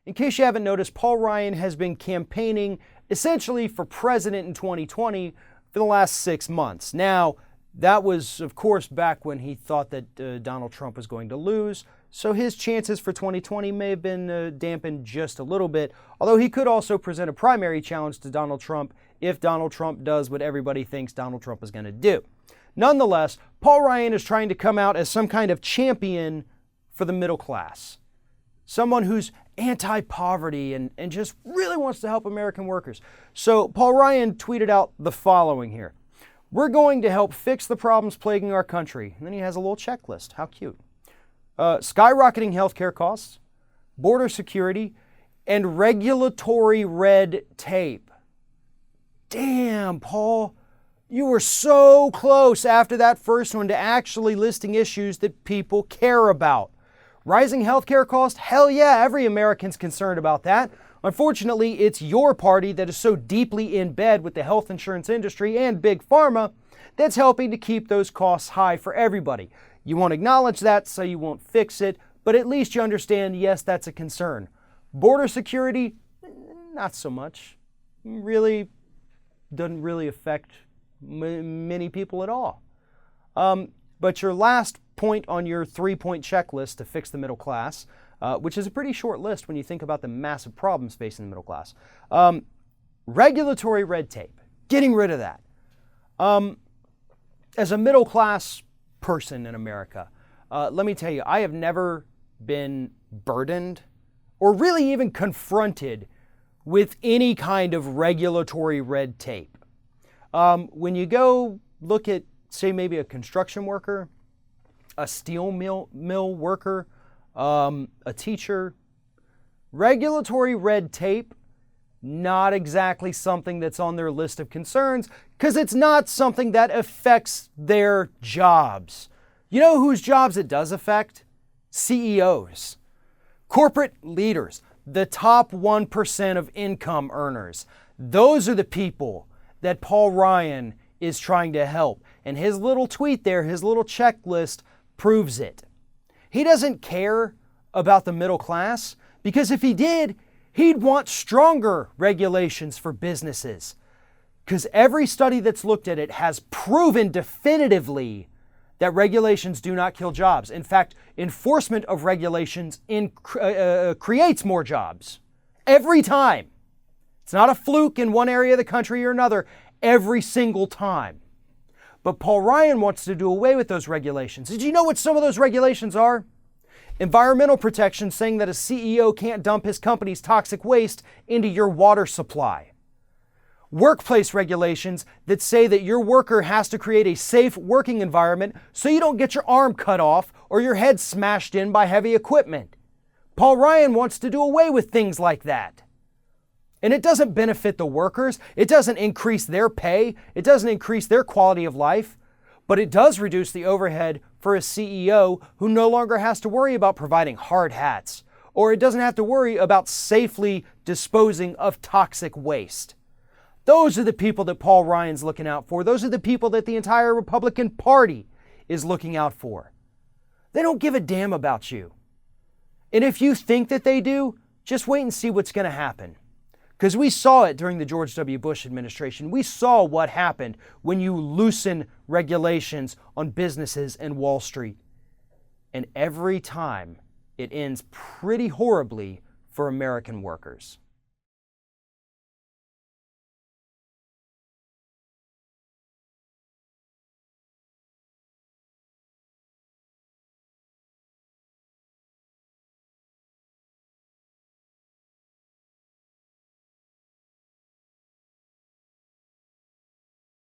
In case you haven't noticed, Paul Ryan has been campaigning essentially for president in 2020 for the last 6 months. Now, that was, of course, back when he thought that Donald Trump was going to lose. So his chances for 2020 may have been dampened just a little bit, although he could also present a primary challenge to Donald Trump if Donald Trump does what everybody thinks Donald Trump is going to do. Nonetheless, Paul Ryan is trying to come out as some kind of champion for the middle class. Someone who's anti-poverty and just really wants to help American workers. So Paul Ryan tweeted out the following here. We're going to help fix the problems plaguing our country. And then he has a little checklist. How cute. Skyrocketing healthcare costs, border security, and regulatory red tape. Damn, Paul. You were so close after that first one to actually listing issues that people care about. Rising healthcare costs? Hell yeah, every American's concerned about that. Unfortunately, it's your party that is so deeply in bed with the health insurance industry and Big Pharma that's helping to keep those costs high for everybody. You won't acknowledge that, so you won't fix it, but at least you understand, yes, that's a concern. Border security? Not so much. Really doesn't really affect many people at all. But your last point on your 3-point checklist to fix the middle class, which is a pretty short list when you think about the massive problems facing the middle class. Regulatory red tape, getting rid of that. As a middle class person in America, let me tell you, I have never been burdened or really even confronted with any kind of regulatory red tape. When you go look at, say, maybe a construction worker, a steel mill worker, a teacher, regulatory red tape, not exactly something that's on their list of concerns because it's not something that affects their jobs. You know whose jobs it does affect? CEOs, corporate leaders, the top 1% of income earners. Those are the people that Paul Ryan is trying to help. And his little tweet there, his little checklist proves it. He doesn't care about the middle class because if he did, he'd want stronger regulations for businesses. Because every study that's looked at it has proven definitively that regulations do not kill jobs. In fact, enforcement of regulations creates more jobs. Every time. It's not a fluke in one area of the country or another. Every single time. But Paul Ryan wants to do away with those regulations. Did you know what some of those regulations are? Environmental protection saying that a CEO can't dump his company's toxic waste into your water supply. Workplace regulations that say that your worker has to create a safe working environment so you don't get your arm cut off or your head smashed in by heavy equipment. Paul Ryan wants to do away with things like that. And it doesn't benefit the workers. It doesn't increase their pay. It doesn't increase their quality of life. But it does reduce the overhead for a CEO who no longer has to worry about providing hard hats, or it doesn't have to worry about safely disposing of toxic waste. Those are the people that Paul Ryan's looking out for. Those are the people that the entire Republican Party is looking out for. They don't give a damn about you. And if you think that they do, just wait and see what's going to happen. Because we saw it during the George W. Bush administration. We saw what happened when you loosen regulations on businesses and Wall Street. And every time it ends pretty horribly for American workers.